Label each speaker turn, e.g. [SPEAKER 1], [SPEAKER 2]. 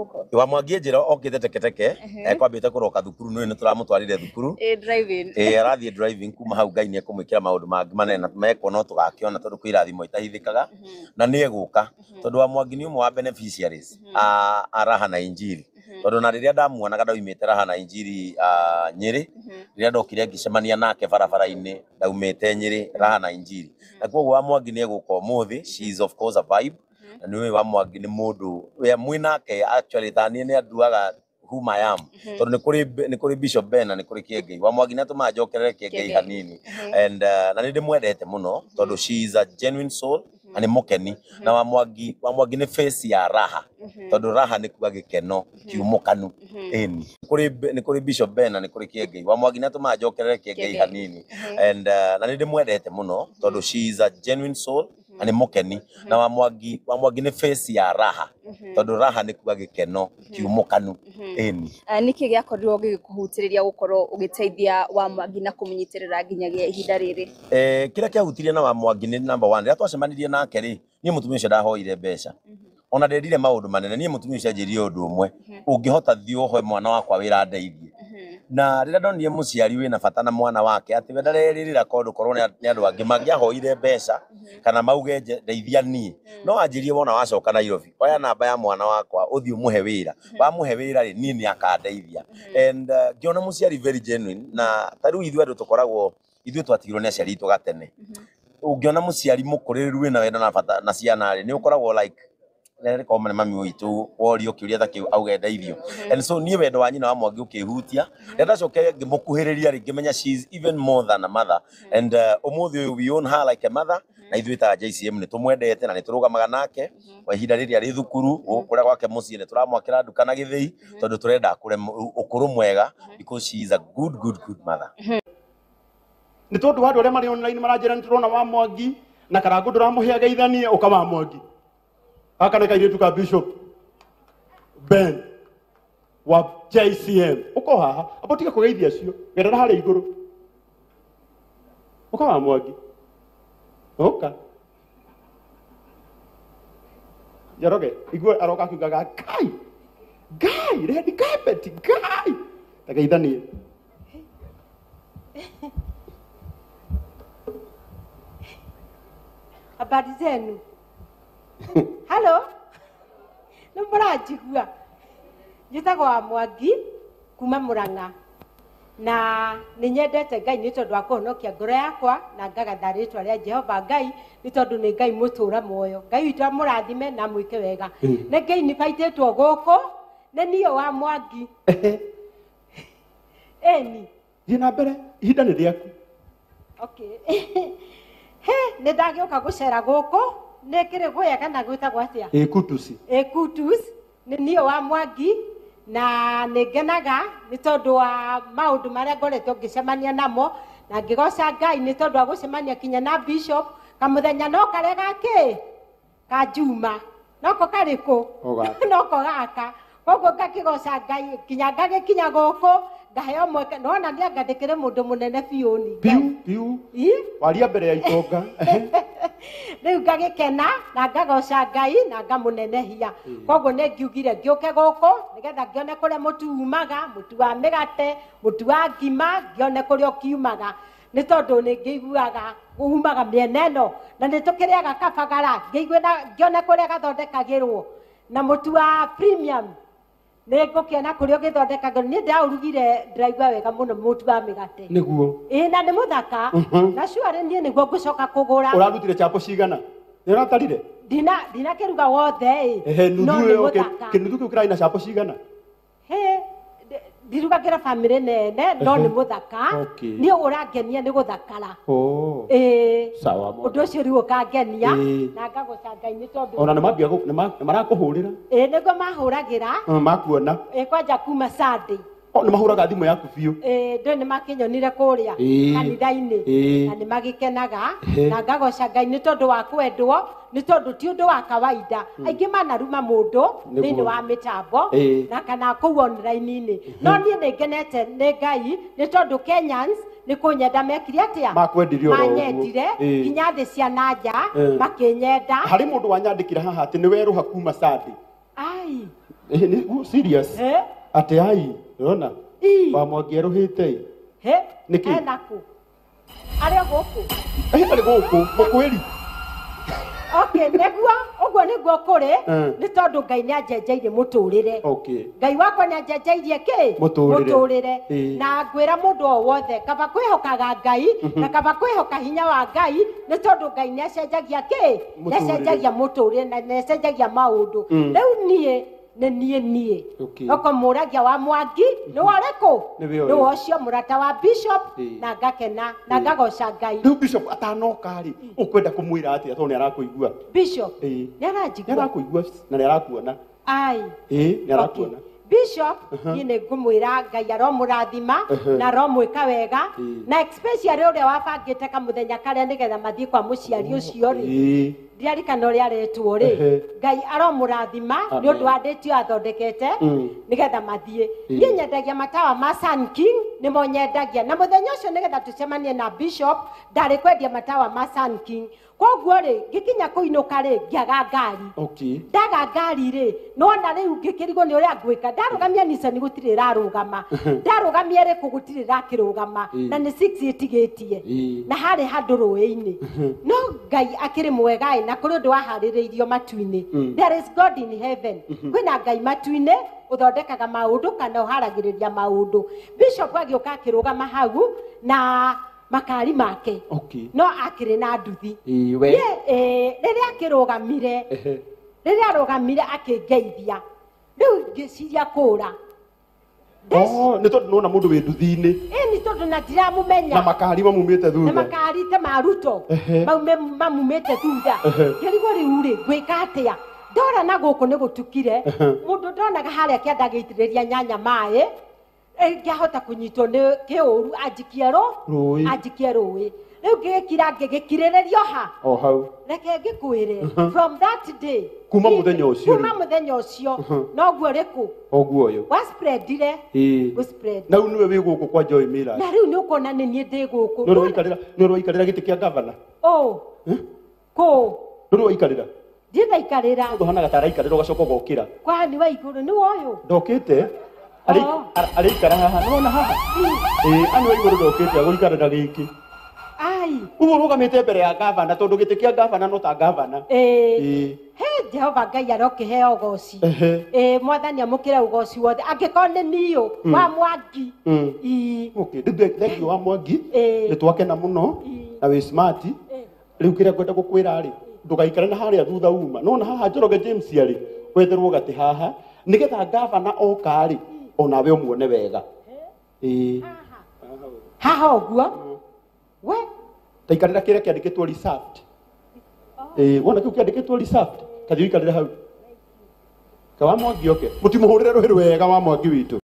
[SPEAKER 1] guko
[SPEAKER 2] wa Mwangi njira okite teketeke ekwambite kuroka thukuru no turamutwarire thukuru
[SPEAKER 1] driving
[SPEAKER 2] arathie driving kuma hau Ngai ni ekumwikira maundu mangi manene meko no tugakiona tondu kwirathimo itahithikaga na ni eguka tondu wa Mwangi ni umwe wa beneficiaries a Raha na Injiri tondu na riria ndamuonaga ndaumite Raha na Injiri Nyeri riria ndokire ngicemania nake barabara-ini ndaumite Nyeri Raha na Injiri na koguo wa Mwangi ni eguka umuthi. She is of course a vibe na ni wa Mwangi ni mundu we mwinake actually tani ni anduaga whom I am tondu ni kuri Bishop Ben na ni kuri Kiengei wa Mwangi na tuma njokerere Kiengei hanini and na ni ndimwendete muno tondu she is a genuine soul ani mukeni na wa Mwangi ni face ya Raha tondu Raha ni kuga gikeno kiumukanu ni kuri Bishop Ben na ni kuri Kiengei wa Mwangi na tuma njokerere Kiengei hanini and na ni ndimwendete muno tondu she is a genuine soul ani mukeni na wa Mwangi ni face ya Raha tondu Raha ni kuga gikeno kiumukanu
[SPEAKER 1] niki giakorirwo gikuhutiriria gukorwo ugiteithia wa Mwangi na kumunyitirira nginyagia ihinda riri
[SPEAKER 2] kira kiahutirie na wa Mwangi ni number 1 ria twacemanirie nake ri ni mutumia ucio ndahoire mbeca ona nderire maundu manene ni mutumia ucio anjirie undu umwe ungihota thio hoe mwana wakwa wira ndeithie na rira ndonire muciari wina bata na mwana wake ati we ndareririra kondu korwo ni andu angi mangiahoire mbeca kana mauge ndeithia ni no anjirie wona wacoka Nairobi oya namba ya mwana wakwa uthio muhe wira wa muhe wira ri ni akandeithia and ngiona muciari very genuine na taru ithu andu tukoragwo ithu twatigirwo ni aciari itu gatene ungiona muciari mukuriru wina wenda na bata na ciana ri ni ukoragwo like nere komane mami witu worio kiuria ta kiu auge ndeithio and so ni wendo wa nyina wa Mwangi ukihutia ndenda coke ngimukuhiriria ri ngimenya she is even more than a mother and umuthi we own her like a mother na ithu ta JCM ni tumwendete na ni turugamaga nake kwa ihinda riri ari thukuru kuria gwake mucii ni turamwakira nduka na githii tondu turenda kure ukuru mwega because she is a good mother
[SPEAKER 3] ni tondu andu aria mari online maranjira ni turona wa Mwangi na karangu nduramuhe geithanie ukama Mwangi akana kairitu ka Bishop Ben wa JCM uko haha abotika kugeithia cio gerera hari iguru ukama Mwangi oka yaroge igwe aroka kigaga gai red carpet gai tageithanie
[SPEAKER 4] habari zenu Hello. Numurajigua. Njitagwo wa Mwangi kuma Murang'a. Na ninyendete Ngai ni tondu wa kuhonokia ngoro yakwa na ngagatha ritwa ria Jehova Ngai ni tondu ni Ngai mutura moyo. Ngai witu amurathime na mwike wega. Ne Ngai ni baititwo guku ne niyo wa Mwangi. Eni.
[SPEAKER 3] Thina mbere ihinda ni riaku.
[SPEAKER 4] Okay. Ne ndagioka gucera guku nekire goya kana gwitagwo atia ekutus ni niyo wa Mwangi na negenaga ni tondu wa maundu maria ngoretwo ngicemania namo na ngigoca Ngai ni tondu wa gucemania kinya na Bishop kamuthenya no kare gaki ka Juma noko kariku noko gaka koguo ngakigoca Ngai kinya ngagikinya guku ngaheo mweke nona ndia ngandikire mundu munene biuni
[SPEAKER 3] piu waria mbere ya itonga
[SPEAKER 4] riu ngagikena na ngagoca Ngai na ngamunenehia koguo ni ngiugire ngiuke guku nigetha ngione kuria mutu umaga mutu wa migate mutu wa ngima ngione kuria ukiumaga ni tondu ni ngiguaga umaga miena ino na ni tukiriaga kabagara ngione kuria gathondekagirwo na mutu wa premium Nego kiana kurio githondekagwo ni ndaurugire driver wega muno mutu wa migate
[SPEAKER 3] niguo
[SPEAKER 4] na ni muthaka na sure ni niguo ngucoka kugura
[SPEAKER 3] urarutire chapo cigana ni uratarire
[SPEAKER 4] dina kiruga wothe
[SPEAKER 3] no ni muthaka kinuthu kiu kiraina chapo cigana
[SPEAKER 4] ndirugagira family nene no ni muthaka ni urangenia ni guthakara
[SPEAKER 3] sawa
[SPEAKER 4] undu ucio riu ukangenia na ngagoca Ngai ni tondu
[SPEAKER 3] ona nimambia marakuhurira
[SPEAKER 4] niguo mahuragira
[SPEAKER 3] makuona
[SPEAKER 4] kwanja kuma Sunday
[SPEAKER 3] ni mahuraga thimu yaku biu
[SPEAKER 4] ndo ni makinyonire kuria kanitha-ini na ni magikenaga na ngagoca Ngai ni tondu wa kwendwo ni tondu ti undu wa kawaida aingi manaruma mundu thini wa mitambo na kana kuu online-ini no nie ni ngenete ni Ngai ni tondu Kenyans ni kunyenda mekire atia manyendire kinya thi cia nanja makinyenda
[SPEAKER 3] hari mundu wanyandikira haha ati ni weruha kuma Sunday
[SPEAKER 4] ai
[SPEAKER 3] Ni serious. Ate ai, unaona? Wa Mwangi eruhite. Niki?
[SPEAKER 4] Enaku. Ari goku.
[SPEAKER 3] Ari goku, mukweli.
[SPEAKER 4] Okay, negua, ogwo niguo kuri, ni tondu Ngai ni ajenjeire muturire.
[SPEAKER 3] Okay.
[SPEAKER 4] Ngai wakwa ni ajenjeirie ki? Muturire. Na ngwira mundu o wothe, kaba kwihokaga Ngai, na kaba kwihoka hinya wa Ngai, ni tondu Ngai ni acenjagia ki? Ni acenjagia muturire na ni acenjagia maundu. Riu nie. Oko muragia wa Mwangi, ni wareko? Ni wocio murata wa Bishop, na ngakena, na ngagoca Ngai.
[SPEAKER 3] Riu Bishop atanoka ri, ukwenda kumwira atia tondu ni arakuigua?
[SPEAKER 4] Bishop, ni aranjigua.
[SPEAKER 3] Ni arakuigua na ni arakuona.
[SPEAKER 4] Ai.
[SPEAKER 3] Ni arakuona.
[SPEAKER 4] Bishop, ni ngumwira Ngai aromurathima na aromwika wega, na especially uria wabangite kamuthenya karia nigetha mathie kwa muciari ucio ri. Ndiarikana uria aretwo ri. Ngai aromurathima ni undu anditio athondekete nigetha mathie. Ni nyendagia matawa ma Sun King ni mo nyendagia, na muthenya ucio nigetha tucemanie na Bishop ndari kwendia matawa ma Sun King. Koguo ri gikinya kuinuka ri ngiaga ngari. Ndaga ngari ri nona riu ngikirigo ni uria ngwika. Ndarugamia Nissan gutiri rarugama. Ndarugamia ri kugutiri rakirugama na ni 6 itigitie na hari handu ruini. No Ngai akiri mwega na kuri ndu wahaririirio matu-ini. There is God in heaven. Kwina Ngai matu-ini uthondekaga maundu kana uharagiriria maundu. Bishop agiuka akirugama hau na makari make. No akiri na nduthi. Riria akirugamire. Riria arugamire akingeithia. Riu ngiciria kura.
[SPEAKER 3] Ni tondu nona mundu wi nduthi-ini.
[SPEAKER 4] Ni tondu na ndiramumenya.
[SPEAKER 3] Na makari mamumite thutha.
[SPEAKER 4] Na makari te maruto. Mamumite thutha. Ngirigo riu ri gwika atia. Ndora na guku ni gutukire. Mundu ndonaga haria kianda giitiriria nyanya mai. Ngihota kunyitwo ni kiuru ajikie rui. Riu ngigikirirerio ha.
[SPEAKER 3] Hau.
[SPEAKER 4] Reke ngikwire. From that day.
[SPEAKER 3] Kuma muthenya ucio.
[SPEAKER 4] No guo riku.
[SPEAKER 3] Oguo uyu.
[SPEAKER 4] Wa spreadire. Go spread.
[SPEAKER 3] Na niwe wi guku kwa Joy Miller.
[SPEAKER 4] Na riu ni ukona ni nie ndi guku.
[SPEAKER 3] Ni roikarira giti kia governor.
[SPEAKER 4] Ko.
[SPEAKER 3] Ni roikarira.
[SPEAKER 4] Ndina ikarira.
[SPEAKER 3] Ndohana gatara ikarira ugacoka gokira.
[SPEAKER 4] Kwani wa iguru ni woyo.
[SPEAKER 3] Ndokite. Ari ikara haha nona haha. Ani wa iguru ndokite agurikarira giki.
[SPEAKER 4] Ai.
[SPEAKER 3] Ugo rugamite mbere ya governor tondu giti kia governor no ta governor.
[SPEAKER 4] Jehova Ngai arokihe ugoci. Mwathani amukire ugoci wothe. Angikone niyo wa Mwangi.
[SPEAKER 3] Okay, thank you wa Mwangi. Nitwakena muno na wi smart. Riu kiria kwenda gukwira ri ndugaikare na haria thutha uma. Nona haha Njoroge James ari wetherwo gati haha nigetha governor oka ri onawe umuone wega.
[SPEAKER 4] Haha oguo. We
[SPEAKER 3] taikarira kiria kiandikitwo reserved. Wona kiu kiandikitwo reserved. Kathi ikarira hau. Kawa Mwangi oke. Mutimuhurire ruhiru wega wa Mwangi witu.